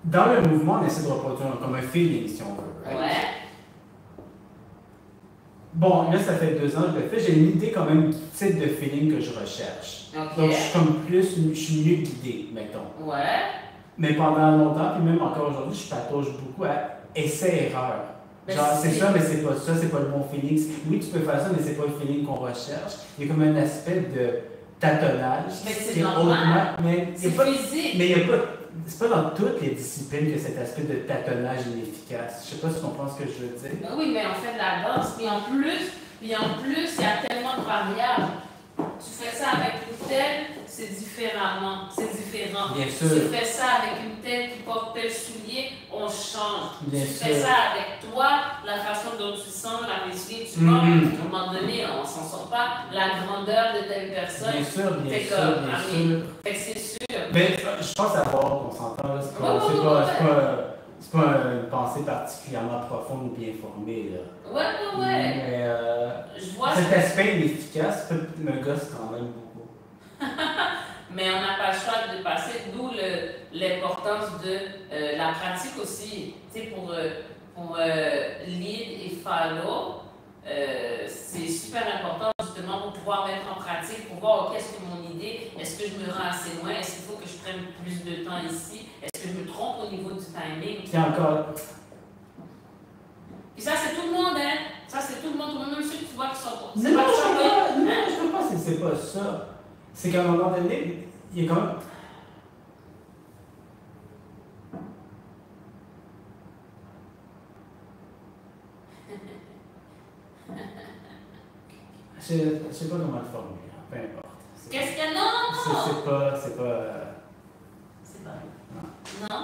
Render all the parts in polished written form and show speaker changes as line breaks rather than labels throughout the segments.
Dans le mouvement, on essaie de reproduire comme un feeling, si on veut. Right?
Ouais.
Bon, là, ça fait 2 ans que je le fais. J'ai une idée quand même du type de feeling que je recherche.
Ok.
Donc, je suis mieux guidé, mettons.
Ouais.
Mais pendant longtemps, puis même encore aujourd'hui, je patauge beaucoup à essai-erreur. Genre, c'est ça, mais c'est pas ça, c'est pas le bon feeling. Oui, tu peux faire ça, mais c'est pas le feeling qu'on recherche. Il y a comme un aspect de tâtonnage.
Mais c'est normal. C'est physique.
Mais il y a pas. C'est pas dans toutes les disciplines que cet aspect de tâtonnage est efficace. Je sais pas si tu comprends ce que je veux dire.
Ben oui, mais on fait de la danse, puis en plus, il y a tellement de variables. Tu fais ça avec une telle, c'est différemment. C'est différent.
Bien sûr.
Tu fais ça avec une telle qui porte tel soulier, on change.
Bien
tu
sûr.
fais ça avec toi, la façon dont tu sens, la musique, tu vois. À un moment donné, on s'en sort pas. La grandeur de telle personne.
Bien sûr, bien sûr,
comme,
bien sûr.
Fait que c'est sûr.
Mais je pense à voir qu'on s'entend. C'est pas une pensée particulièrement profonde ou bien formée. Là.
Ouais.
Mais
je vois
cet aspect inefficace me gosse quand même beaucoup.
Mais on n'a pas le choix de passer, d'où l'importance de la pratique aussi. Tu sais, pour lead et follow, c'est super important justement pour pouvoir mettre en pratique, pour voir qu'est-ce que mon idée, est-ce que je me rends assez loin, est-ce qu'il faut que je prenne plus de temps ici, est-ce que je me trompe au niveau du timing.
Puis encore.
Et ça, c'est tout le monde, hein? Ça, c'est tout le monde, même ceux que tu vois qui sont.
Non, je ne pense que c'est pas ça. C'est qu'à un moment donné, il y a quand même. Je ne sais pas comment le formuler, peu importe.
Qu'est-ce qu'il y a? Non!
C'est pas.
C'est pas. Non?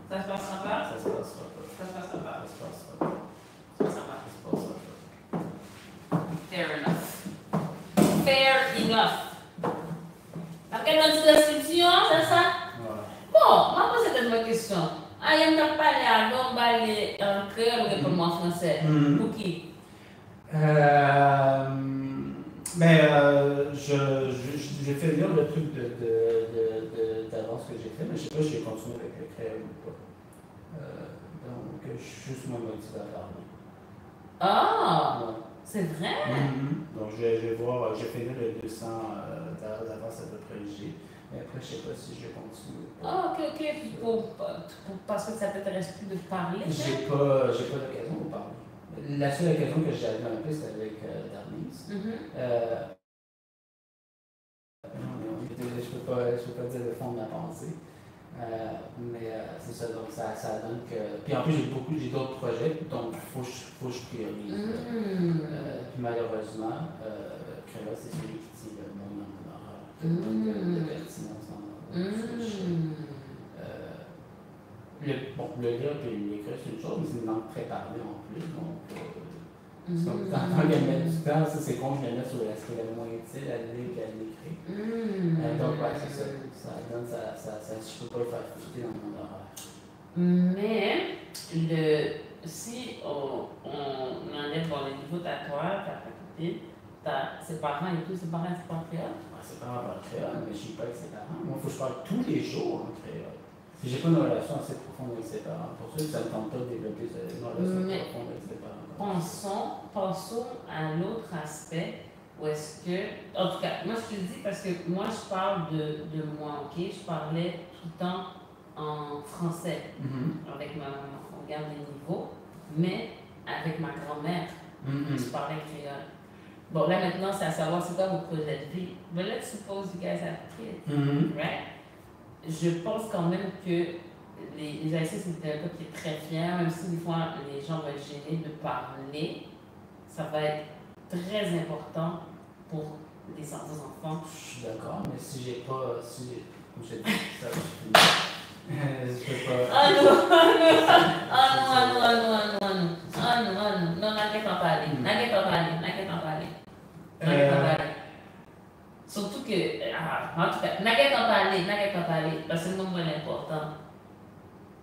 Ça se passera pas?
Ça se passera pas.
Ça se passera pas.
Ça se passera pas.
Ça se passera pas.
Ça se passera pas.
Fair enough. Fair enough. Après notre description, c'est ça?
Voilà.
Bon, moi, c'est cette ma question. Ah, il y a parlé avant, on va aller en créole ou répondre en français. Pour qui?
J'ai fait lire le truc d'avance que j'ai fait, mais je sais pas si j'ai continué avec le créole ou pas. Donc, je suis juste moins motivé à parler.
Ah!
Ouais.
C'est vrai?
Donc, je vais voir, j'ai fait lire le 200 d'avance à peu près léger, mais après, je sais pas si je vais continuer.
Ah, ok. Parce que ça t'intéresse plus de parler?
J'ai pas l'occasion de parler. La seule occasion que j'avais un peu, c'était avec Darlise. Je peux pas dire le fond de ma pensée. Mais c'est ça, donc ça donne que. Puis en plus, j'ai d'autres projets, donc il faut que je priorise. Puis malheureusement, Créole, c'est celui qui tient le monde dans mon horaire. De pertinence dans ce que je fais. Le lire et l'écrire, c'est une chose, mais c'est une langue très parlée en plus. Donc, tant qu'elle met du temps, ça c'est con, je le mets sur l'aspect le moins utile à lire et à l'écrire. Donc, ouais, c'est ça. Je peux pas le faire fitter dans mon horaire.
Mais, si on enlève pour le niveau de ta faculté, ses parents et tout, ses parents parlent créole?
Ses parents parlent créole, mais je ne suis pas avec ses parents. Moi, il faut que je parle tous les jours en créole. Si j'ai pas une relation assez profonde avec ses parents, pour ça, ça ne me tente pas de développer une relation profonde avec ses parents.
Pensons à l'autre aspect. Ou est-ce que. En tout cas, moi je te le dis parce que moi je parle de moi, ok? Je parlais tout le temps en français avec ma maman. On regarde les niveaux, mais avec ma grand-mère, je parlais créole. Bon, là maintenant, c'est à savoir c'est quoi vos projets de vie. But let's suppose you guys have kids, right? Je pense quand même que les Haïtiens, c'est un peuple qui est très fier, même si des fois les gens vont être gênés de parler, ça va être très important pour les enfants.
Je suis d'accord, mais si j'ai pas. Comme je dis, ça va finir. Je peux pas.
Ah non, n'inquiète pas parler. Surtout que, en tout cas, n'inquiète pas parler, parce que c'est le moment important.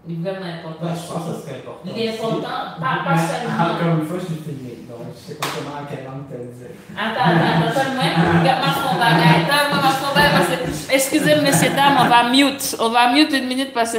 Il est vraiment important.
Je pense que c'est important.
Il est important, pas seulement.
Encore une fois, je suis filmé, donc je sais pas comment, en quelle langue te le dire.
Attends, moi, excusez-moi, messieurs, dames, on va mute 1 minute parce que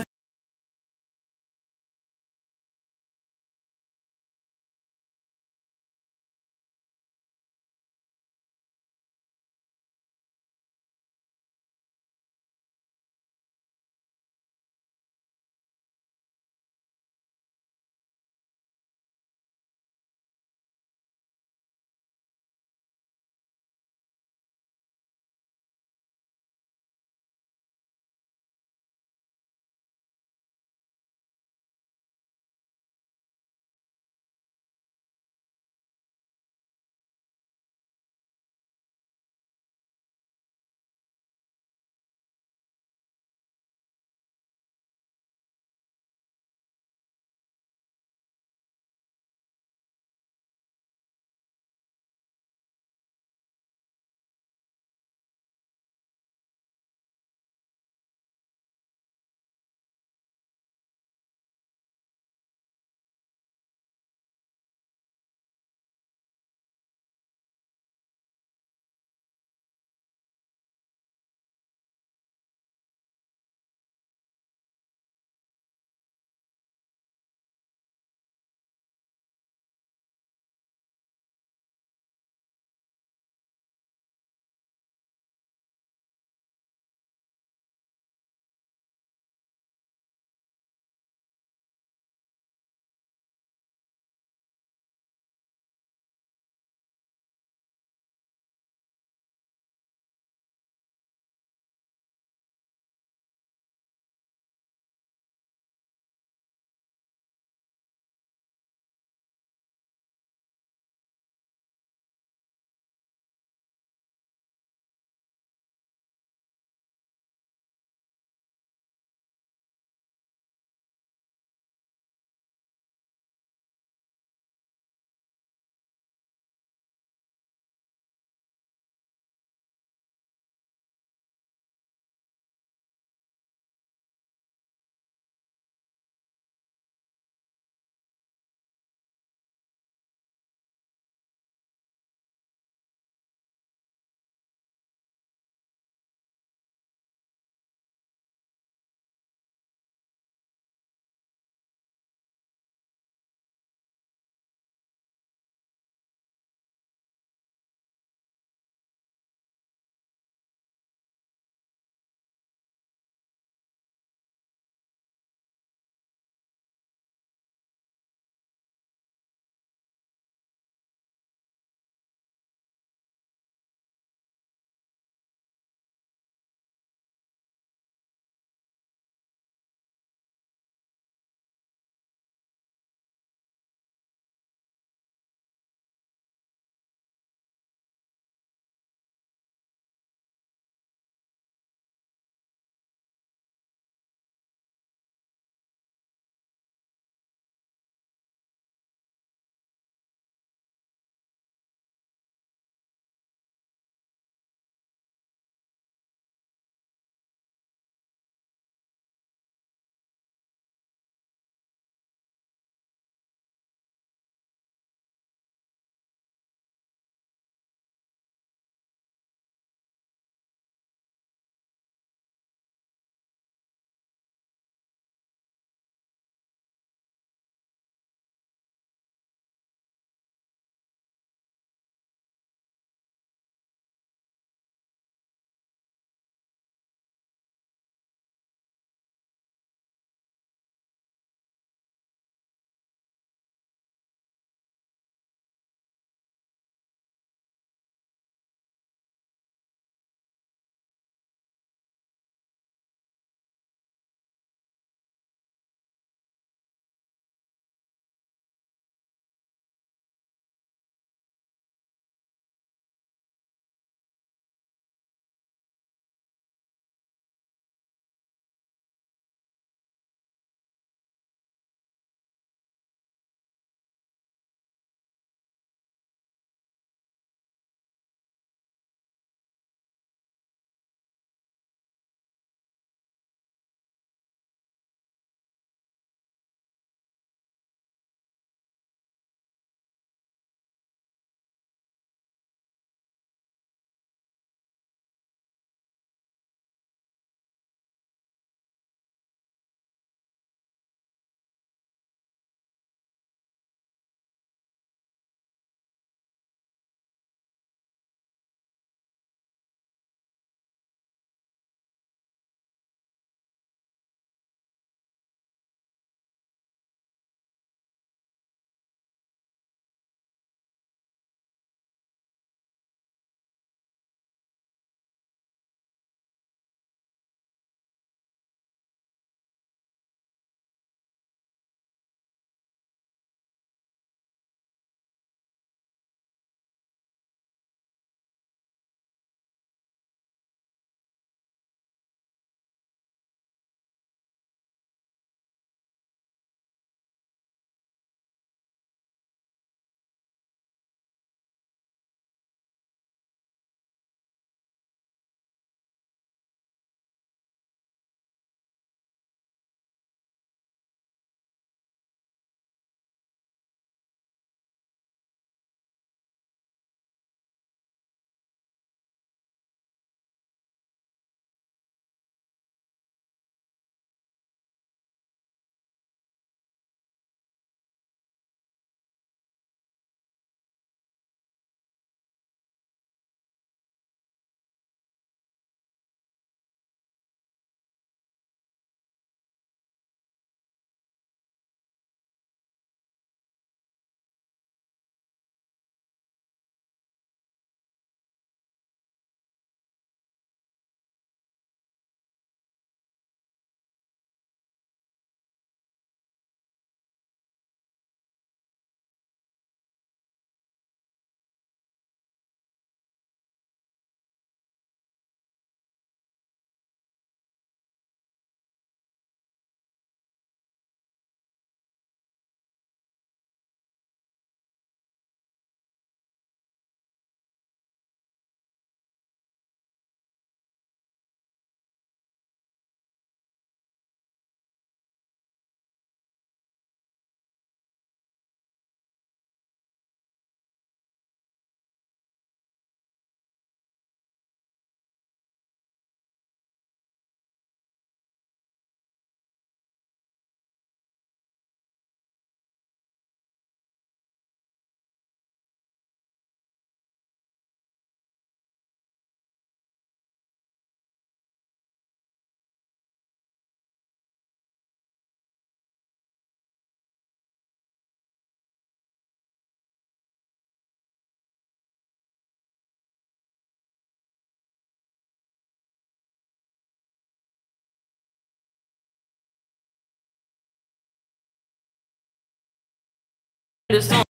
Le son.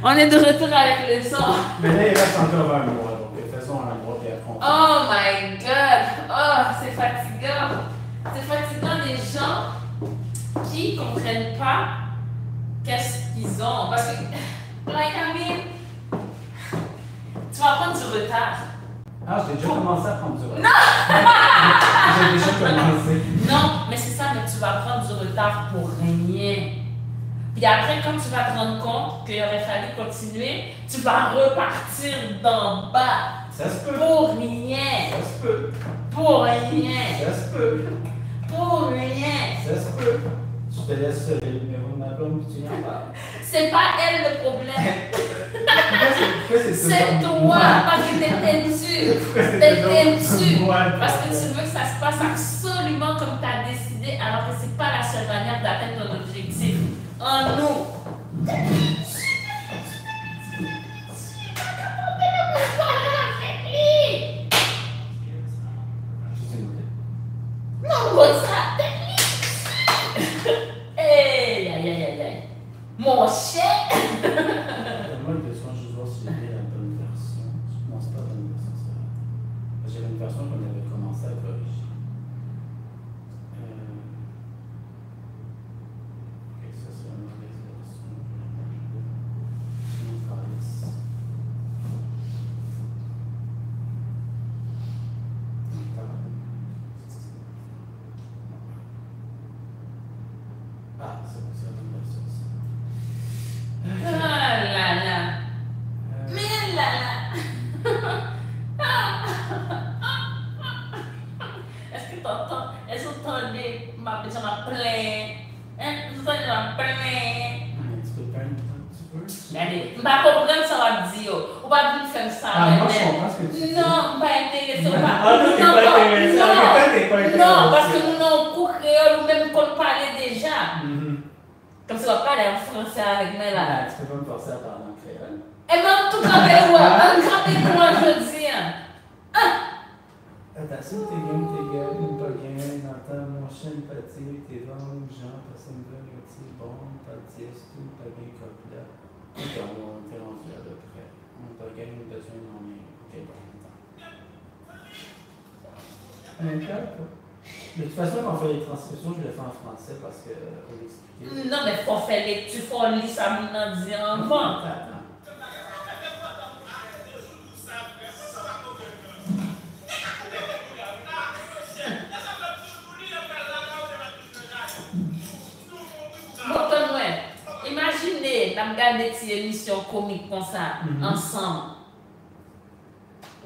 On est de retour avec le son.
Mais là, il reste encore un mois, donc faisons un mois et après on...
Oh my god! Oh, c'est fatigant! C'est fatigant des gens qui ne comprennent pas qu'est-ce qu'ils ont. Parce que, like, I mean, tu vas prendre du retard.
Ah, j'ai déjà commencé à prendre du retard.
Non!
J'ai déjà commencé.
Non, mais c'est ça, mais tu vas prendre du retard pour rien. Puis après, quand tu vas te rendre compte qu'il aurait fallu continuer, tu vas repartir d'en bas.
Ça se peut.
Pour rien.
Ça se peut.
Pour rien.
Ça se peut.
Pour rien.
Ça se peut. Je te laisse le numéro de ma blonde et tu y en parles.
C'est pas elle le problème.
Pourquoi
C'est toi, parce que t'es têtu. T'es têtu. Parce que tu veux que ça se passe absolument comme tu as décidé, alors que c'est pas la seule manière d'atteindre ton objectif. Oh non! Non, what's that? Hey, aïe, aïe, aïe, aïe. Mon chien!
Moi, une question, je veux voir si j'ai la bonne version. Non, c'est pas la bonne version, c'est vrai. J'avais une version qu'on avait commencé à corriger. Ok, ça c'est une mauvaise version. Ah, c'est bon, c'est la bonne version.
Ah là là! Mais là là! Est-ce que t'entends? Est-ce que t'entendais ma personne m'a plaint? Hein? Est-ce que t'entendais ma plaint?
Tu peux peindre un petit peu?
Allez, je ne comprends pas ça va dire. On va venir faire ça.
Ah, moi je comprends ce que tu dis.
Non, pas intéressé.
Ah, non, t'es pas intéressé.
Non, parce que nous avons cours créole ou même qu'on parlait déjà. Comme ça, on va parler en français avec moi là.
Tu peux pas me forcer à parler en créole.
Et même tout avec moi, un grand avec moi, je dis.
Attention, t'es gars, ou pas gay, entends mon chien pâté, t'es ventre, Jean, personne veut, c'est bon, pas de sieste, tout, pas gay, là. Ok, on est rendu à peu près. On pas gay, on a besoin, on est. Ok, bon, attends. De toute façon, quand on fait les transcriptions, je le fais en français parce que pour l'expliquer.
Non, mais faut faire les. Tu faut lire ça maintenant, dire en vent.
Attends.
Imaginez, on regarde des émissions comiques comme ça, ensemble.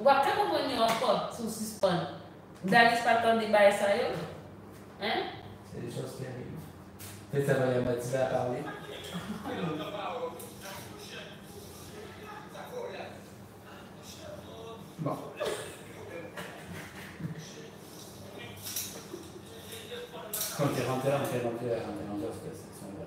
Ou après, comment on y encore sous suspens? D'aller se pas des bails ça, hein?
C'est des choses qui arrivent. Peut-être ça va les motiver à parler. Bon. Quand tu es rentré à cette section-là.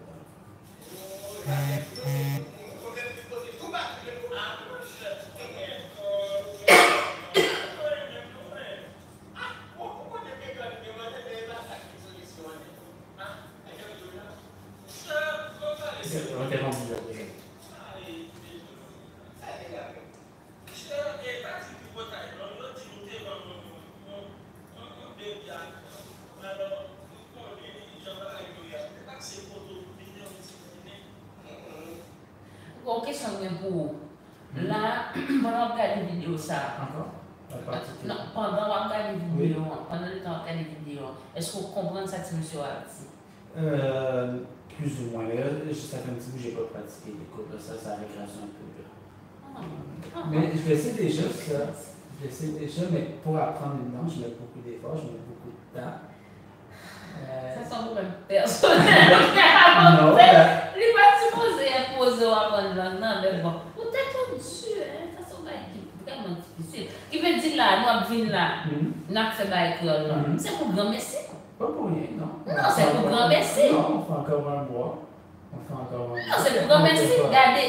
Ok, question pour vous. Là, pendant qu'on regarde les vidéos, ça.
Encore?
Non, pendant qu'on regarde les vidéos, pendant le temps qu'on regarde les vidéos, est-ce que vous comprenez ça que tu me suis dit?
Plus ou moins. Mais là, ça fait un petit bout que je n'ai pas pratiqué l'écoute. Ça régresse un peu. Mais je le sais déjà, ça. Je le sais déjà, mais pour apprendre une langue, je mets beaucoup d'efforts, je mets beaucoup de temps.
Ça semble même personnel.
Non,
les pas supposés imposer à apprendre la langue. Non, mais bon. Peut-être pas dessus, hein. Ça semble vraiment difficile. Qui veut dire là, nous venons là, nous avons fait la école. C'est pour grand merci.
Pas pour rien, non.
Non, c'est pour grand merci.
Non, on fait encore un mois.
Non, c'est pour grand merci. Regardez,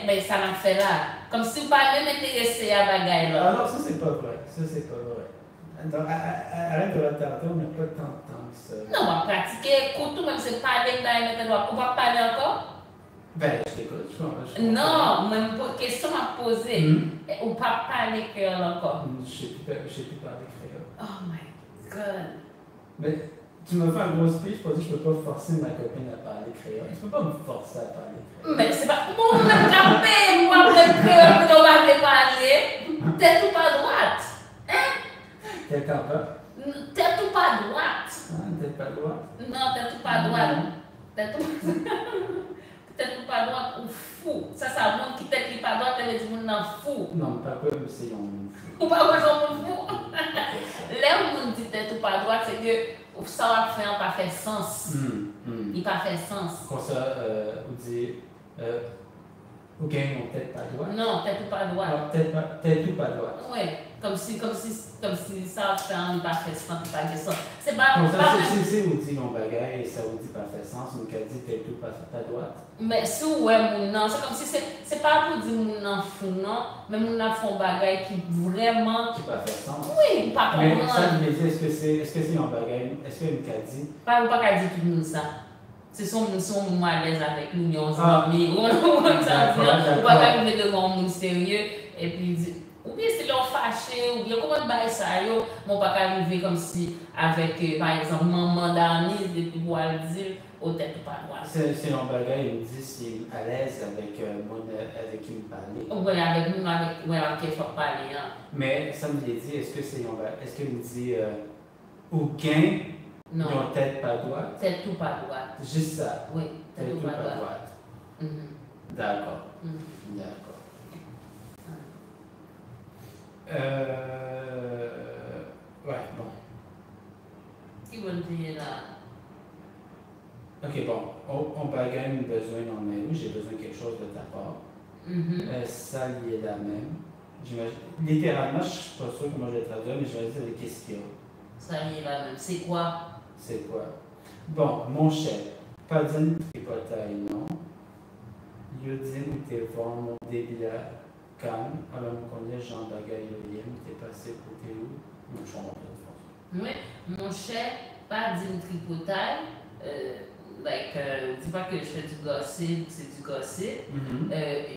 mais ça m'a fait là. Comme si vous parlez même intéressé à bagaille là.
Ah non, ça c'est pas vrai. Ça c'est pas vrai. Donc, arrête de l'attenter, on n'a pas tant de temps que ça.
Non, on va pratiquer, écoute, tout même c'est parler, on va parler encore.
Ben, je t'écoute.
Non, même pas question à poser. Ou pas parler créole encore.
Je sais plus parler créole.
Oh my god.
Mais tu me fais un gros speech pour dire que je peux pas forcer ma copine à parler créole. Tu peux pas me forcer à parler créole.
Mais c'est pas. Mon attrapé, moi, le créole, qu'on va me parler. Tête ou pas droite? Hein?
Quel campeur?
Tête ou pas droite?
Tête pas droite?
Non, tête ou pas droite. Tête ou pas droite ou fou. Ça montre qui tête ou pas droite, elle dit mon fou.
Non, pas quoi, mais c'est fou.
Ou pas quoi, j'en fou. Là où on dit tête ou pas droite, c'est que ça va faire pas fait sens. Il pas fait sens.
Comme ça, on dit, ok, non, tête pas droite.
Non, tête ou pas droite.
Tête ou pas droite.
Oui, comme si ça fait pas fait sens, pas fait sens. C'est pas.
Comme ça, c'est on dit non bagaille et ça vous dit pas fait sens, mais qu'elle dit tête ou pas droite.
Mais si ouais, mon non, c'est comme si c'est pas pour dire mon non fou, non, mais mon non font bagaille qui vraiment.
Qui pas fait sens.
Oui, pas comprendre.
Mais ça, je me dis, est-ce que c'est un bagaille, est-ce qu'elle m'a dit?
Pas qu'elle dit tout le monde ça. C'est son à l'aise avec nous, on s'en met, on va pas mettre devant un monde sérieux et puis dire. Ou bien c'est leur fâché, ou bien comment bailler ça, mon pas arriver comme si avec par exemple maman d'Arnis et puis pour le dire au tête ou pas droite.
C'est un bagage, il me dit s'il est à l'aise avec qui il me parlait.
Oui, avec nous, avec qui il faut parler. Hein.
Mais ça me dit, est-ce que c'est un bagage, est-ce qu'il me dit aucun
non.
Ils ont tête pas droite?
Tête ou pas droite.
Juste ça?
Oui, tête ou pas droite.
D'accord. D'accord. Ouais, bon.
Qui veut dire là?
Ok, bon. On bagaille besoin dans le même. J'ai besoin de quelque chose de ta part. Ça, il est la même. Littéralement, je ne suis pas sûr comment je vais traduire, mais je vais dire les questions.
Ça, il est la même. C'est quoi?
C'est quoi? Bon, mon chef. Pas d'une tripotaille, non. Yodine ou t'es voir mon débit calme. Alors, on connaît Jean Bagaille William. T'es passé côté où? Mon champ de
oui, mon chef, pas d'une tripotaille. Dis pas que je fais du gossip, c'est du gossip.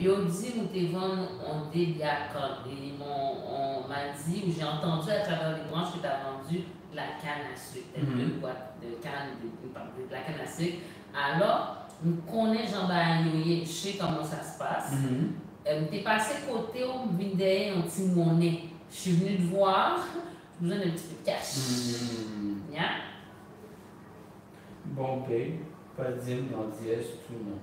Yo dit nous te vendre on débia quand on m'a dit ou j'ai entendu à travers les branches que tu as vendu de la canne à sucre, deux boîtes de canne de la canne à sucre. Alors, nous connaissons Jean-Baptiste, je sais comment ça se passe. T'es passé côté où me vendait un petit monnaie. Je suis venue te voir, j'ai besoin d'un petit peu de cash. Yeah?
Bon, babe. Pas dîme dans dièse, tout non.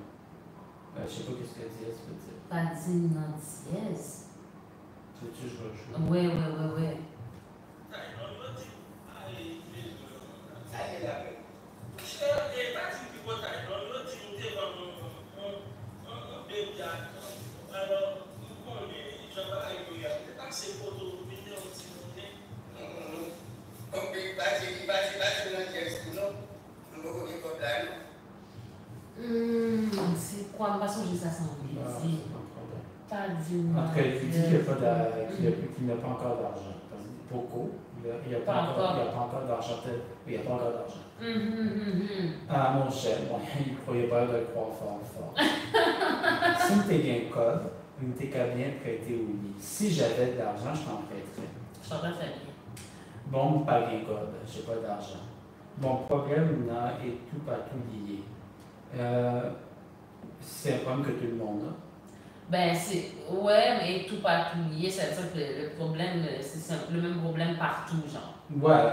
Je sais pas qu'est-ce que dièse veut dire.
Pas dîme dans dièse?
Tu je rejoue.
Oui. C'est quoi? Ma façon, j'ai ça sans plaisir. Pas du
En tout cas, il dit qu'il n'a pas encore d'argent. Beaucoup. Il n'y a pas encore d'argent. Il n'y a pas encore d'argent. Ah, mon chef, il ne croyait pas de le croire fort. Si tu es bien code, il t'es qu'à bien prêter au lit. Si j'avais de l'argent, je t'en prêterais.
Je t'en prêterais bien.
Bon, pas bien code, je n'ai pas d'argent. Mon problème là est tout partout lié. C'est un problème que tout le monde a.
Ben, ouais, mais tout partout lié, ça veut dire que le problème, c'est le même problème partout, genre.
Ouais.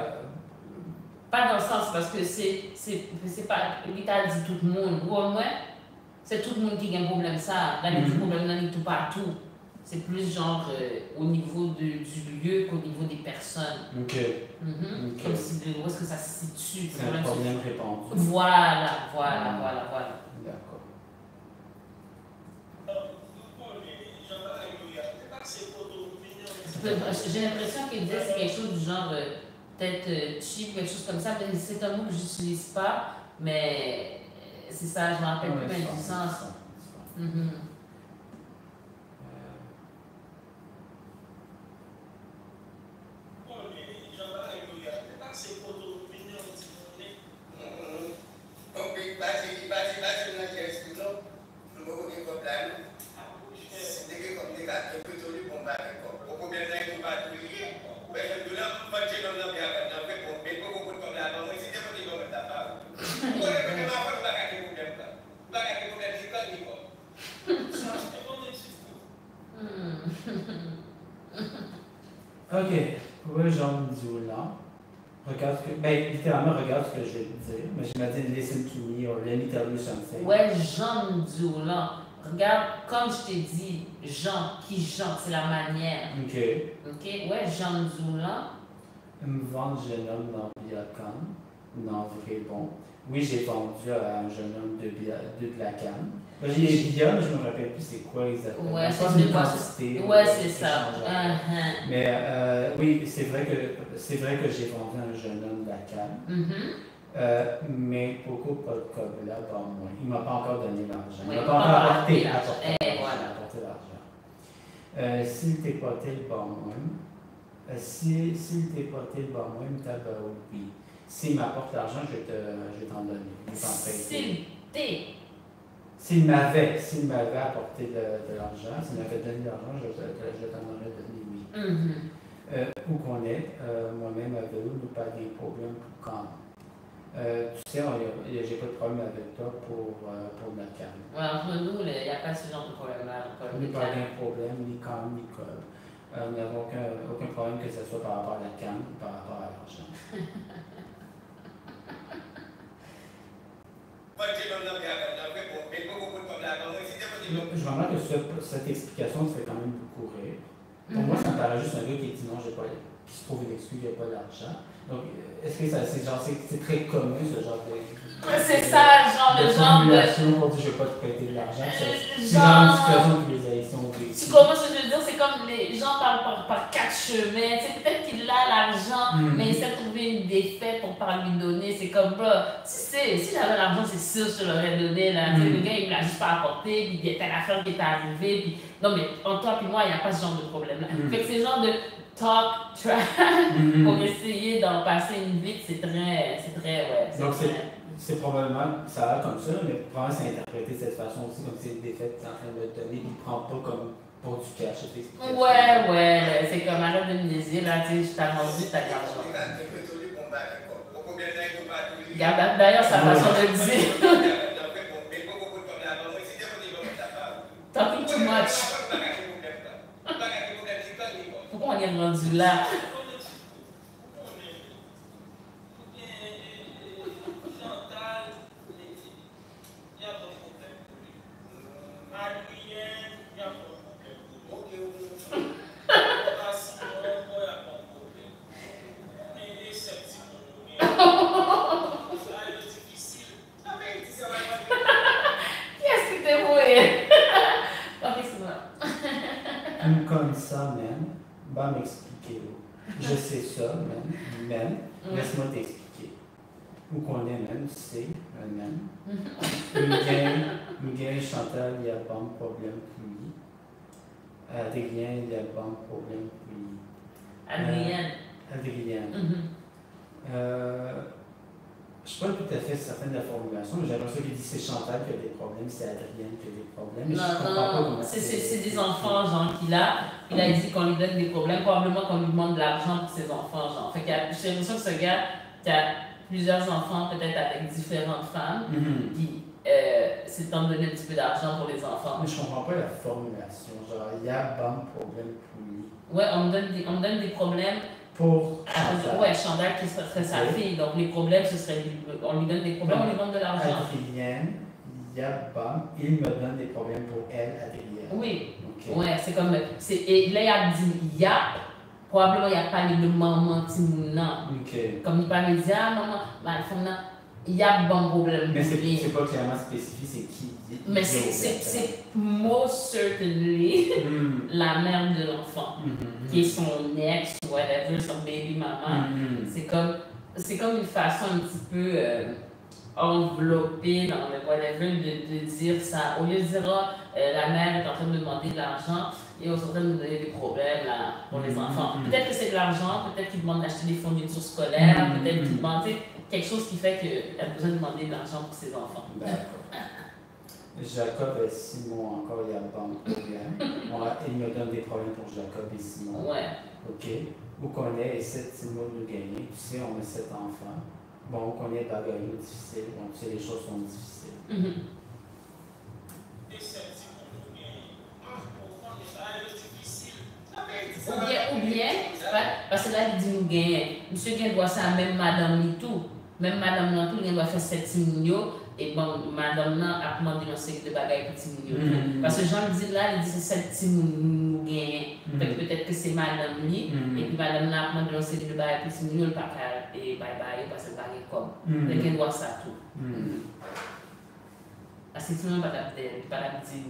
Pas dans le sens parce que c'est pas. L'État dit tout le monde. Ou au moins, c'est tout le monde qui a un problème ça. Là, il y a des problèmes dans tout partout. C'est plus genre au niveau du lieu qu'au niveau des personnes.
Ok.
Comme si où est-ce que ça se situe.
C'est un problème répandu.
Voilà.
D'accord.
J'ai l'impression qu'il disait c'est quelque chose du genre peut-être cheap, quelque chose comme ça. C'est un mot que je n'utilise pas, mais c'est ça, je m'en rappelle plus bien du sens.
Ok. Ouais, Jean Dioula. Regarde ce que. Ben, littéralement, regarde ce que je vais te dire. Mais j'imagine listen to me or let me tell you something.
Ouais, Jean Dioula. Regarde, comme je t'ai dit, Jean, qui Jean, c'est la manière.
Ok.
Ok, ouais, Jean Dioula.
Me vendre jeune homme dans Biacan. Non, vrai bon. Oui, j'ai vendu à un jeune homme de la canne. J'ai les billets, mais je ne me rappelle plus c'est quoi exactement.
Ouais,
c'est une quantité.
Ouais, c'est ça.
Mais oui, c'est vrai que j'ai vendu à un jeune homme de la canne. Mais beaucoup pas de cob là, bon, moi. Il ne m'a pas encore donné l'argent. Il ne m'a pas encore apporté l'argent. S'il t'épotait le bon moi, s'il t'épotait le bon moi, oui. S'il m'apporte l'argent, je vais t'en donner. S'il m'avait apporté de l'argent, s'il m'avait donné de l'argent, je t'en aurais donné, oui. Où qu'on est, moi-même avec eux, nous pas des problèmes pour quand. Tu sais, j'ai pas de problème avec toi pour la canne.
Ouais, entre nous, il n'y a pas ce genre de problème-là.
Nous pas de problème, ni canne, ni colle. Nous n'avons aucun problème que ce soit par rapport à la canne ou par rapport à l'argent. Je remarque que cette explication te fait quand même beaucoup rire. Pour moi, ça me paraît juste un gars qui dit non, qui se trouve une excuse, il n'y a pas d'argent. Donc, est-ce que c'est très commun ce genre de.
C'est ça,
de formulation pour dire je ne vais pas te prêter de l'argent. C'est genre une situation que les Haïtiens ont vécu.
Tu comprends ce que je veux dire? C'est comme les gens parlent par quatre chemins. Peut-être qu'il a l'argent, mais il essaie de trouver une défaite pour pas lui donner. C'est comme, bro, si j'avais l'argent, c'est sûr que je l'aurais donné. Là. Le gars, il me l'a juste pas apporté, puis il y a telle affaire qui est arrivée. Puis... Non, mais entre toi et moi, il n'y a pas ce genre de problème-là. Fait que c'est genre de talk trash pour essayer d'en passer une vie, c'est très ouais.
Donc, c'est probablement, ça a l'air comme ça, mais probablement c'est interprété de cette façon aussi, comme si c'est une défaite que tu es en train de te donner, puis il ne prend pas comme pour du cash.
Ouais, c'est comme arrête de me niaiser, là, tu sais, je t'ai rendu, t'as de l'argent. Regarde, d'ailleurs, sa façon de le dire. Talking too much. Pourquoi on est rendu là?
Comme ça, même, va m'expliquer. Je sais ça, même, laisse-moi t'expliquer. Où qu'on est, même, tu sais, même. Miguel, Chantal, il y a bon problème pour lui. Adrien, il y a bon problème pour lui. Adrien. Je ne suis pas tout à fait certaine de la formulation, mais j'ai l'impression qu'il dit c'est Chantal qui a des problèmes, c'est Adrienne qui a des problèmes. Mais
non, c'est des enfants, genre, qu'il a. Il a dit qu'on lui donne des problèmes, probablement qu'on lui demande de l'argent pour ses enfants, genre. Fait que j'ai l'impression que ce gars qui a plusieurs enfants, peut-être avec différentes femmes, puis c'est le temps de donner un petit peu d'argent pour les enfants.
Mais je ne comprends pas la formulation, genre, il y a bon problème pour lui.
Ouais, on me donne des problèmes.
Pour Chantal.
Ouais, Chantal qui serait sa fille. Donc les problèmes, ce serait. On lui donne des problèmes, on lui donne de l'argent.
Adrienne, il me donne des problèmes pour elle, Adrienne.
Oui. Okay. Ouais, c'est comme. Et là, il a dit probablement il n'y a pas de maman Timouna.
Okay.
Comme il parle, il dit maman, il y a bon problème.
Mais c'est pas clairement spécifié, c'est qui.
Mais c'est most certainly la mère de l'enfant, qui est son ex, whatever, son baby maman. C'est comme une façon un petit peu enveloppée dans le whatever de dire ça. Au lieu de dire la mère est en train de me demander de l'argent et on est en train de me donner des problèmes là, pour les enfants. Peut-être que c'est de l'argent, peut-être qu'il demande d'acheter des fournitures scolaires, peut-être qu'il demande quelque chose qui fait qu'elle a besoin de demander de l'argent pour ses enfants.
D'accord. Jacob et Simon, encore, il y a pas de problème. Il me donne des problèmes pour Jacob et Simon.
Ouais.
OK. Où qu'on est, essaie de Simon de nous gagner. Tu sais, on a 7 enfants. Bon, où qu'on est, bagaille difficile. Donc, tu sais, les choses sont difficiles.
Ou bien, Parce que là, il dit nous gagnons. Monsieur Gain doit ça, même madame ni tout. Même madame non tout, il doit faire 7 millions. Et bon, madame non a demandé une série de bagages pour 10 millions. Parce que Jean me dit là, il dit c'est 7 millions gagnons. Peut-être que c'est madame ni. Et puis madame non a demandé une série de bagages pour 10 millions, le papa et bye parce que bagage comme. Donc il doit ça tout. Parce que sinon, pas d'abdel, pas d'abdil.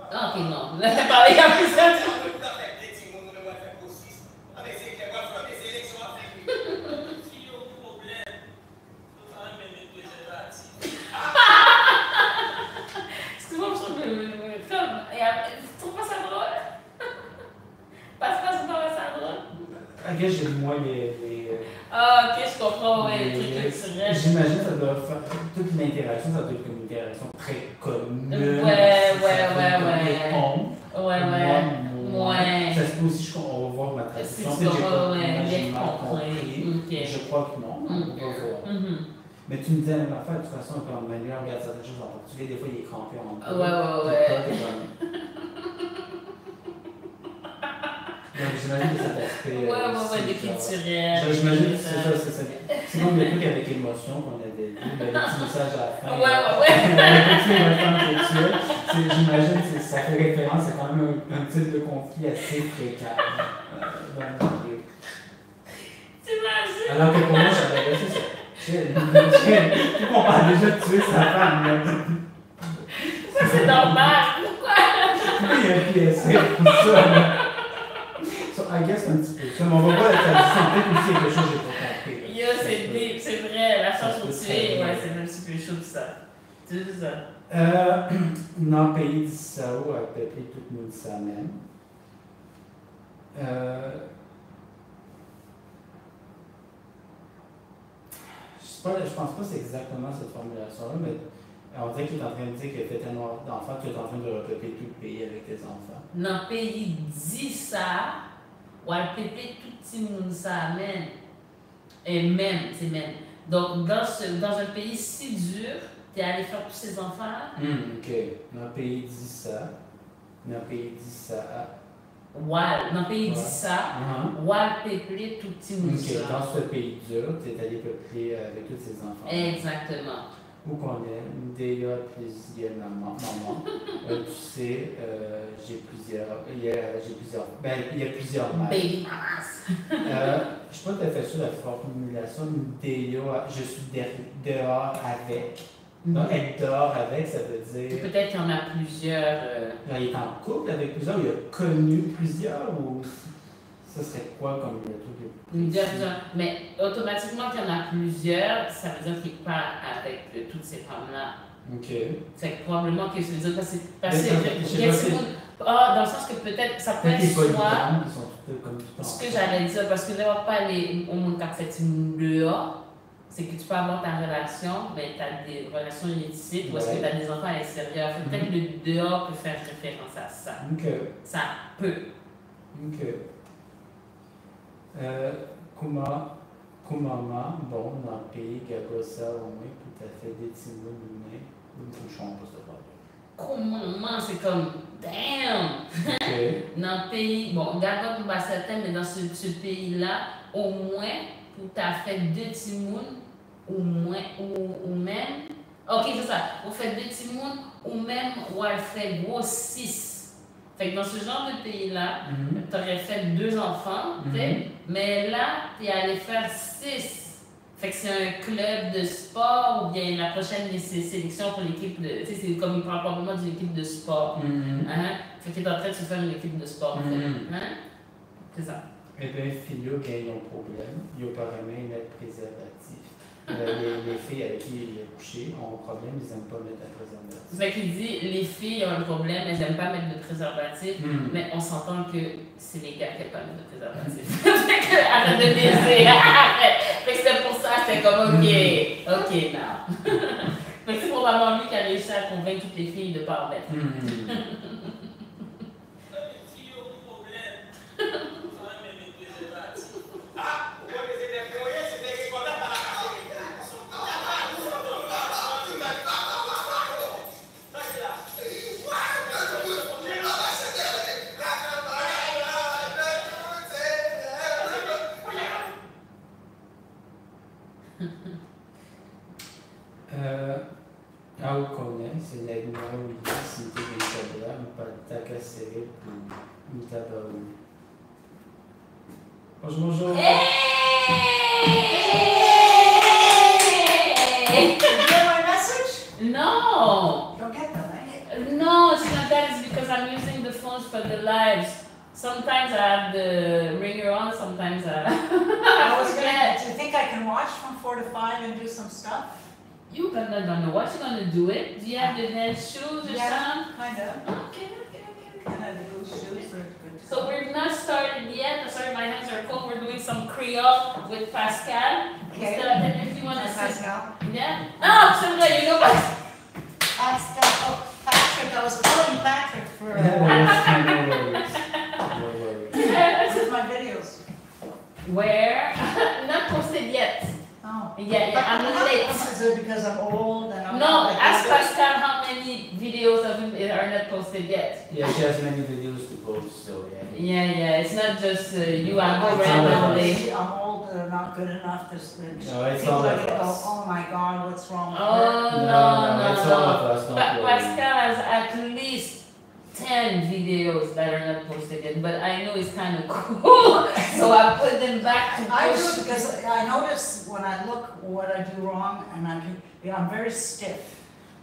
Ok, non. Là, c'est parlé à plusieurs.
J'ai moins les.
Ah, ok, je comprends, ouais, les trucs culturels.
J'imagine que ça doit faire. Toute une interaction, ça doit être une interaction très commune.
Ouais.
Ça se peut aussi, on va voir ma traduction.
J'ai pas
compris. Je crois que non. On va voir. Mais tu me disais la même affaire, de toute façon, quand Manuel regarde certaines choses en portugais, des fois il est crampé en deux.
Ouais.
Donc j'imagine que cet aspect.
Ouais, des culturels.
J'imagine que c'est ça. C'est comme le truc avec émotion qu'on avait dit, le petit message à la fin. J'imagine que ça fait référence à quand même un type de conflit assez fréquent dans le milieu.
T'imagines?
Alors que pour moi, j'avais laissé ça. Tu parle déjà de tuer sa femme.
Ça, c'est normal. Pourquoi?
Il y a un PSA pour ça. So, I guess un petit peu. On va voir la traduction. Peut-être aussi quelque chose que j'ai pas compris.
C'est vrai. La chance pour tuer, c'est un petit peu chaud que ça. Tu sais ça?
Dans le pays d'Issao, à peu près tout le monde s'amène. Je pense pas que c'est exactement cette formulation-là, mais on dirait qu'il est en train de dire qu'il a fait tellement d'enfants que tu es en train de repeupler tout le pays avec tes enfants.
Dans le pays dit ça, ou à peupler tout le monde s'amène. Et même, c'est même. Donc, dans un pays si dur, tu es allé faire tous ces enfants-là?
Ok. Dans le pays dit ça. Dans le pays dit ça.
Dans le pays dit ça, Wal peupler tout le monde.
Ok. Dans ce pays dur, tu es allé peupler avec tous ces enfants.
Exactement.
Où qu'on est, déjà plusieurs mamans. Tu sais, j'ai plusieurs. Il y a plusieurs mères.
Baby mamas.
Je sais pas tout à fait sûr de la formulation. Déjà, je suis dehors avec. Donc, être dehors avec, ça veut dire.
Peut-être qu'il y en a plusieurs.
Il est en couple avec plusieurs, il a connu plusieurs, ou ça serait quoi comme le truc?
Mais automatiquement qu'il y en a plusieurs, ça veut dire qu'il part avec toutes ces femmes-là.
Ok.
C'est probablement que je veux dire, parce que dans le sens que peut-être ça peut être soit. Ce que j'allais dire, parce que là, on pas aller au monde qui a fait dehors. C'est que tu peux avoir ta relation, mais tu as des relations illicites, ou est-ce que tu as des enfants à l'extérieur. Peut-être que le dehors peut faire référence à ça. Ça peut.
Ok. Comment, bon, dans le pays, Gagosa, au moins, tout à fait des timons humains, ou une chanson, pas ça.
Comment, c'est comme, damn! Dans le pays, bon, Gagosa, pas certain, mais dans ce pays-là, au moins, tout à fait 2 timons, ou moins, ou même. Ok, c'est ça. Vous faites 2 timons, ou même, ou elle fait gros 6. Fait que dans ce genre de pays-là, tu aurais fait 2 enfants, mais là, tu es allé faire 6. Fait que c'est un club de sport, ou bien la prochaine sélection pour l'équipe de. Tu sais, c'est comme il parle probablement d'une équipe de sport. Fait qu'il est en train de se faire une équipe de sport. C'est ça.
Eh bien, Philo gagne un problème. Il n'y a pas vraiment une aide préservatif. Les filles avec qui il a couché ont un problème, ils n'aiment pas mettre de préservatif.
Fait qu'il dit les filles ont un problème, elles n'aiment pas mettre de préservatif, mais on s'entend que c'est les gars qui n'aiment pas mettre de préservatif. Fait que arrête de baiser, arrête! Fait que c'est pour ça, c'est comme ok, non. Fait que c'est probablement lui qui a réussi à convaincre toutes les filles de ne pas en mettre.
Aukone, c'est l'agneau, l'identité des cadres, pas de takasere pour Mitabaou. Bonjour.
Hey! Did you get my message?
No!
Don't get them, eh?
No, it's not that. It's because I'm using the phones for the lives. Sometimes I have the ringer on, sometimes
I was
forget.
do you think I can watch from 4 to 5 and do some stuff?
You gonna don't know what you're gonna do it. Do you have the dance shoes or something?
Kind of.
Okay.
And I do shoes are good.
So we're not started yet. Sorry, my hands are cold. We're doing some Creole with Pascal.
Okay.
Still, I don't know if you wanna sit.
Pascal.
Yeah. Oh, so there you go.
Patrick, I was calling Patrick for
No worries.
this is my videos.
Where? Not posted yet.
Oh.
Yeah, I'm late.
Is it because I'm old and I'm
No,
not like
ask
you?
Pascal how many videos of him are not posted yet.
Yeah, she has many videos to post, so yeah.
Yeah, it's not just you are
I'm
randomly.
old and not good enough to switch.
No, it's
People
all
are
of
gonna go,
us.
oh my God, what's wrong with her?
Oh, no.
It's all of us, don't worry.
Pascal has at least 10 videos that are not posted yet, but I know it's kind of cool, so I put them back to
I
push.
do it because I notice when I look what I do wrong and I'm very stiff.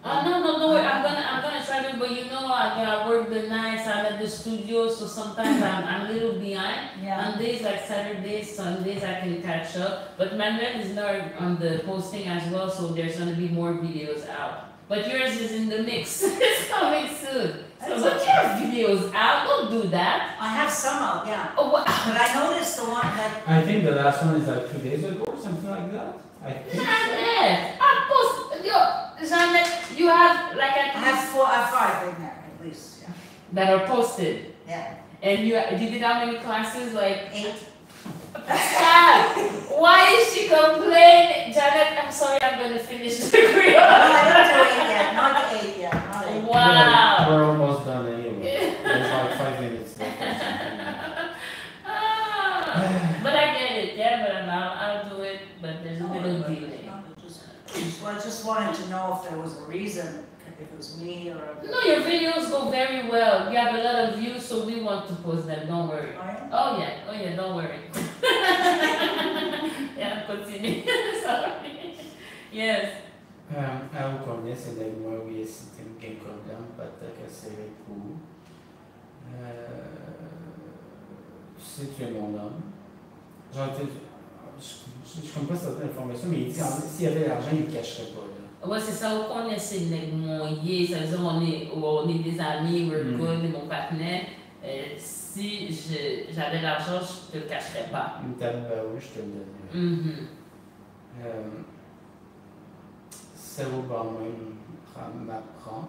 Oh no, don't worry. I'm gonna try to, but you know I work the nights. I'm at the studio, so sometimes I'm a little behind.
Yeah.
On days like Saturdays, Sundays, I can catch up. But Manuel is not on the posting as well, so there's gonna be more videos out. But yours is in the mix. It's coming soon. So but your videos out, don't do that.
I have some out, yeah.
Oh, what?
But I noticed the one that,
I think the last one is like 2 days ago or something like that. I think so.
Jeanette, I post, Jeanette, you have like
I have 5 in there at least, yeah.
that are posted.
Yeah.
And you did how many classes? Like
8.
Pascal, why is she complaining? Janet, I'm sorry, I'm going to finish the degree.
No, I don't do 8 yet, not 8 yet, not 8.
Wow.
We're almost done anyway. There's like 5 minutes left or something.
But I get it, yeah, but I'll do it, but there's a little delay.
Well, I just wanted to know if there was a reason, if it was me or...
No, your videos go very well. You have a lot of views, so we want to post them, don't worry. Oh yeah, don't worry. Yeah, continue. Sorry. Yes.
Aukone, c'est l'agneau, oui, c'est une concordante, pas de takasere pour. Si tu es mon homme. Genre, je ne comprends pas certaines informations, mais il dit s'il y avait l'argent, il ne le cacherait pas. Là.
Ouais, c'est ça, on connaît, c'est mon yé, ça veut dire on est des amis, we're good, mon partenaire. Si j'avais l'argent, je ne te le cacherais pas.
Une table baou, je te le donnerais. Ça vaut pas moins m'apprend.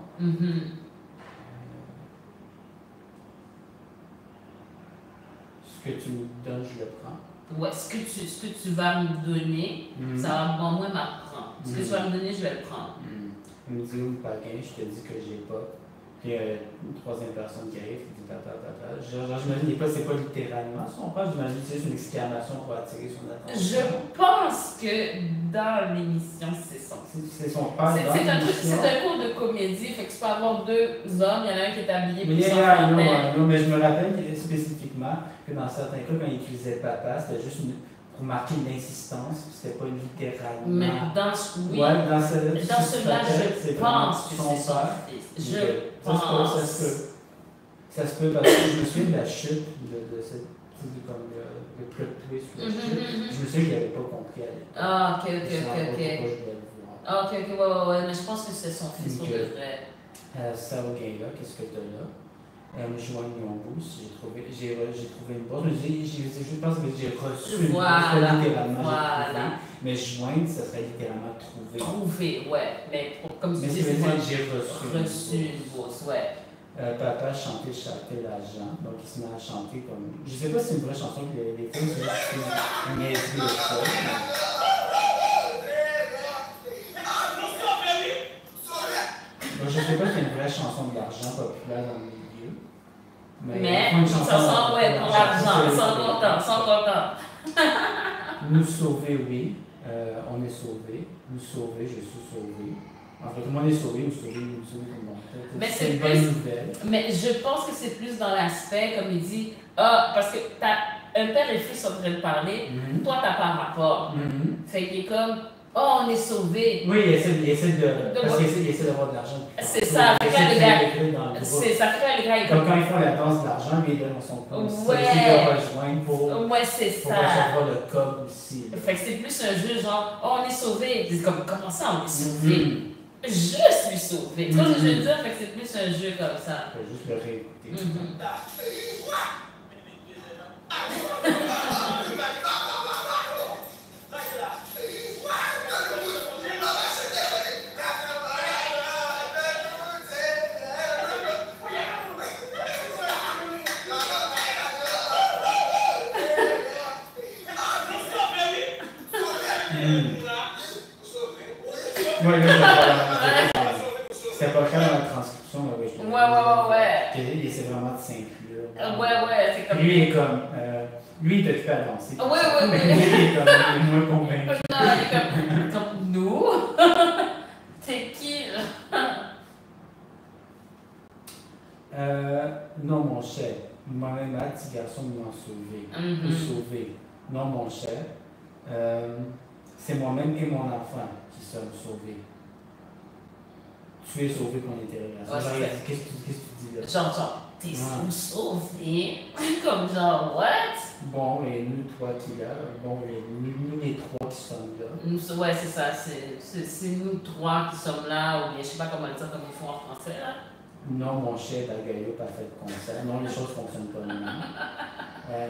Ce que tu me donnes, je le prends.
Ouais, ce que tu vas me donner, ça va bon, moi m'apprendre. Ce que tu vas me donner, je vais le prendre.
Il me dit, ou pas gain, je te dis que j'ai pas. Puis une troisième personne qui arrive, qui dit tata. Genre, j'imagine, c'est pas littéralement son phrase, j'imagine que c'est juste une exclamation pour attirer son attention.
Je pense que dans l'émission, c'est son.
C'est son père.
C'est un cours de comédie, fait que tu peux avoir 2 hommes, il y en a un qui est habillé
mais
pour
mais je me rappelle spécifiquement que dans certains cas, quand il utilisait papa, c'était juste pour marquer une insistance, c'était pas littéralement.
Mais dans celui-là, je pense que c'est son fils. Je pense.
Ça se peut parce que je me souviens de la chute de cette. Comme le plot twist. Je me souviens que je l'avais pas compris à l'époque.
Ah, ok.
Ouais,
Mais je pense que c'est son fils pour le vrai.
Ça, ok, là, qu'est-ce que tu as là? Joigne mon boost, j'ai trouvé une boîte. Je pense que j'ai reçu une boîte, littéralement.
Voilà.
Mais joindre, ça serait littéralement trouver.
Trouver, ouais. Mais comme tu dis,
c'est j'ai reçu
une bourse, ouais.
Papa chantait l'argent, donc il se met à chanter comme. Je sais pas si c'est une vraie chanson, que les films, c'est juste une niaiserie de ça. Donc, je sais pas si c'est une vraie chanson de l'argent populaire dans le milieu. Mais
une chanson, ouais, pour l'argent, sans content.
Nous sauver, oui. On est sauvés. Nous sauver, je suis sauvé. En fait, tout le monde est sauvé, nous sauver tout le monde. C'est une bonne nouvelle.
Mais je pense que c'est plus dans l'aspect, comme il dit, parce que un père et fils sont en train de parler, toi, t'as pas rapport. Fait qu'il est comme, oh, on est sauvés.
Oui, il essaie de. Parce qu'il essaie d'avoir de l'argent.
C'est ça, fait que le gars. C'est ça, fait que le gars.
Comme quand ils font la danse de l'argent, mais ils donnent son compte.
Ouais.
Ils doivent rejoindre pour.
Ouais, c'est ça.
Pour recevoir le code aussi.
Fait que c'est plus un jeu genre, oh, on est sauvés. C'est comme, comment ça, on est sauvés? Je suis sauvé. Tu vois ce que je veux dire? Fait que c'est plus un jeu comme ça.
Je vais juste le réécouter. Ouais, c'est pas le cas dans la transcription, mais oui.
Ouais.
Il essaie vraiment de s'inclure.
Ouais, c'est comme.
Lui, il est comme. Lui, il t'occupe à danser.
Ouais.
Mais lui, il est comme. Il est moins convaincu.
Non, il est comme nous. T'es qui,
Non, mon cher. Moi-même, un petit garçon m'a sauvé. Nous sauver. Non, mon cher. C'est moi-même et mon enfant qui sommes sauvés. Tu es sauvé pour l'interrogation. Qu'est-ce que tu dis là?
Genre, t'es sauvé? Comme genre, what?
Bon, et nous trois qui là. Bon, et nous les trois qui sommes là.
Ouais, c'est ça. C'est nous trois qui sommes là, ou bien je sais pas comment le dire comme ils font en français là.
Non, mon cher Dagayo, pas fait de concert. Non, les choses ne fonctionnent pas maintenant.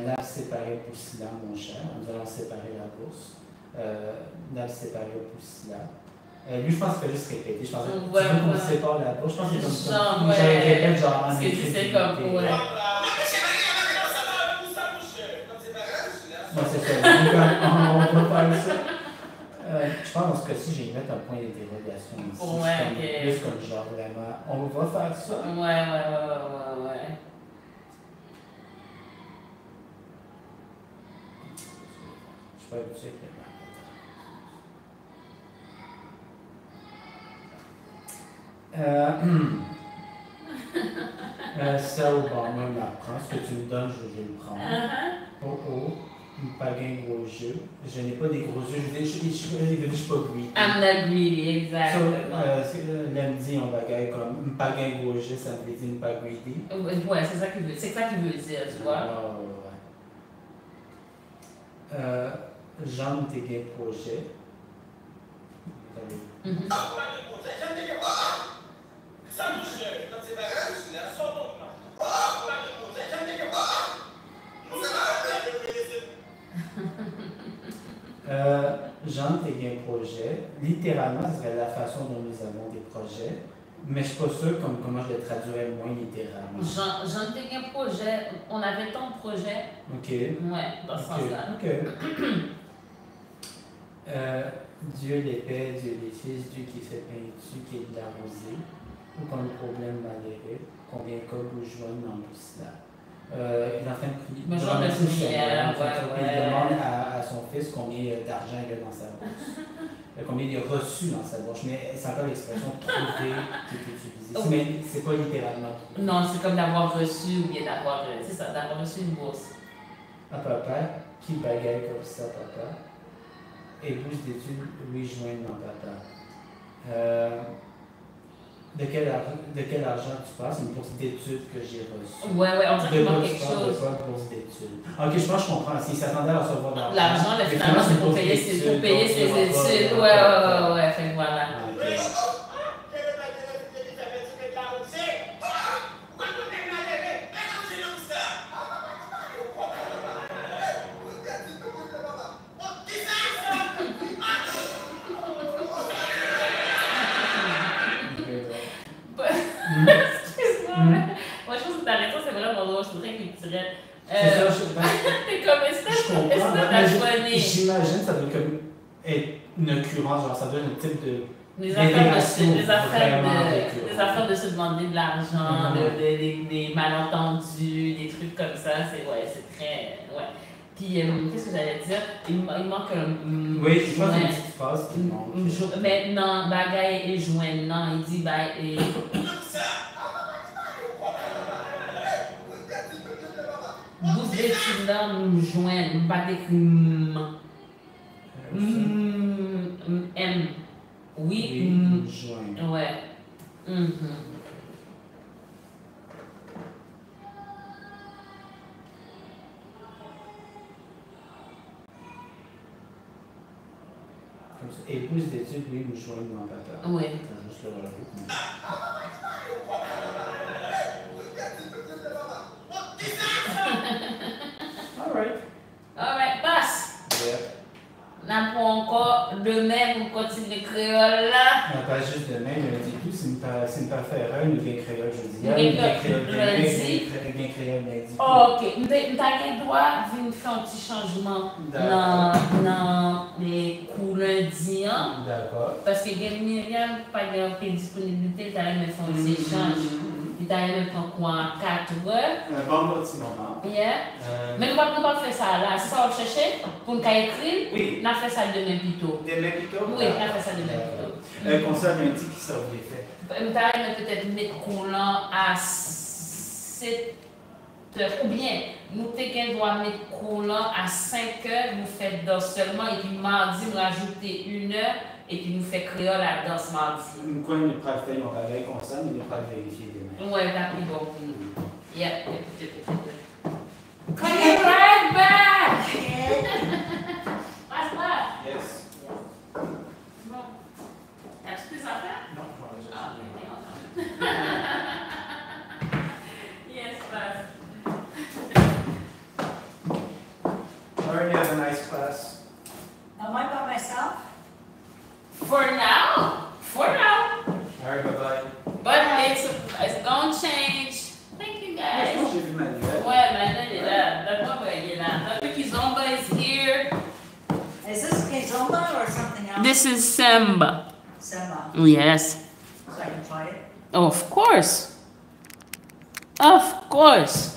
Nav séparé pour cela, mon cher. Nous allons séparer la bourse. Nav séparé pour cela. Lui, je pense qu'il fait juste répéter. Je pense que qu'on sépare la bourse. Je pense que c'est comme ça. Je répète genre en écrit.
C'est comme, ouais.
Non, c'est ça. On va faire ça. Je pense que dans ce cas-ci, j'ai mettre un point d'interrogation ici.
Ouais,
plus comme genre vraiment, on va faire ça.
Ouais.
Je suis pas habitué avec ça, Obama m'apprend. Ce que tu me donnes, je vais le prendre. Pas un gros jeu. Je n'ai pas des gros yeux. Je suis pas greedy.
I'm not greedy, exactement.
Lundi, on va gagner comme pas un gros jeu, ça veut dire pas greedy.
Ouais, c'est ça qu'il veut dire, tu vois.
Jean, t'es gay projet. Jean, t'es bien projet. Littéralement, ce serait la façon dont nous avons des projets, mais je ne suis pas sûre comment je le traduirais moins littéralement.
Jean, t'es bien projet. On avait tant de projets.
OK.
Ouais, dans ce sens-là.
OK. Dieu les pères, Dieu les fils, Dieu qui fait peinture, qui est de la rosée, ou comme le problème malheureux, combien colle ou joigne dans tout cela. Il est en train de prier. Il demande à son fils combien d'argent il a dans sa bourse. Combien il a reçu dans sa bourse. Mais c'est encore l'expression trouver qui est utilisée. Mais c'est pas littéralement.
Non, c'est comme d'avoir reçu ou bien d'avoir. C'est ça, d'avoir reçu une bourse.
À papa, qui bagaille comme ça, papa? Et bourse d'études, oui, joindre dans papa. De quel argent tu parles? C'est une bourse d'études que j'ai reçue.
Ouais, on dirait qu'il manque quelque chose.
De quoi, bourse d'études? Ok, je pense que je comprends. S'il s'attendait à recevoir de l'argent.
L'argent, finalement, c'est pour payer ses études. Ouais, fait que voilà. Excuse-moi. Moi, je pense que ta réponse est vraiment drôle. Je voudrais qu'il tirait.
C'est ça,
t'es comme
j'imagine que ça doit comme être une occurrence, genre ça doit être un type de.
Des affaires de se demander de l'argent, des malentendus, des trucs comme ça, c'est très. Ouais. Puis, qu'est-ce que j'allais dire? Il manque un.
Oui, je pense que c'est une petite phrase qui manque.
Mais non, bagay et joindre. Non, il dit bagay et. Vous êtes là, nous joindre. Pas d'écrire. M. Oui,
nous joindre.
Ouais.
Épouse d'études, oui, nous joignent dans papa.
Oui.
Juste le rajouter.
Alright, passe.
Yeah.
N'a pas encore demain pour continuer créole là.
Pas juste demain, lundi tout, c'est une parfaite erreur, nous bien créole jeudi.
Bien
créole lundi.
Ok, nous avons droit de faire un petit changement dans les cours lundi.
D'accord.
Parce que Myriam n'a pas de disponibilité, il a même fait un échange. Il a même fait quoi 4 heures.
Un bon petit moment.
Yeah. Mais nous ne pouvons pas faire ça là. C'est ça qu'on cherche pour nous écrire.
Oui.
On a fait ça demain plutôt.
Demain plutôt?
Oui, on a fait ça demain plutôt.
Comme ça, lundi qui sort des faits.
Nous allons peut-être mettre coulant à 7 heures. Ou bien, nous devons mettre coulant à 5 heures. Nous faisons danse seulement. Et puis mardi, nous rajouter 1 heure. Et puis nous faisons créole à danse mardi.
Nous pouvons nous faire un travail comme ça, nous pouvons vérifier demain.
Oui, d'accord, bon. Yeah. Come right back! Passe là.
Yes.
Bon. As-tu plus à faire?
Non, je vais
Yes, passe.
Lauren, you have a nice class.
Am I by myself?
For now.
All right, bye-bye.
But it's gonna change. Thank you guys.
J'ai vu ma nouvelle.
Ouais, maintenant il est là. D'accord, il est là. Look, Kizomba is here.
Is this Kizomba or something else?
This is Samba.
Sema.
Yes.
So I can try it.
Of course. Of course.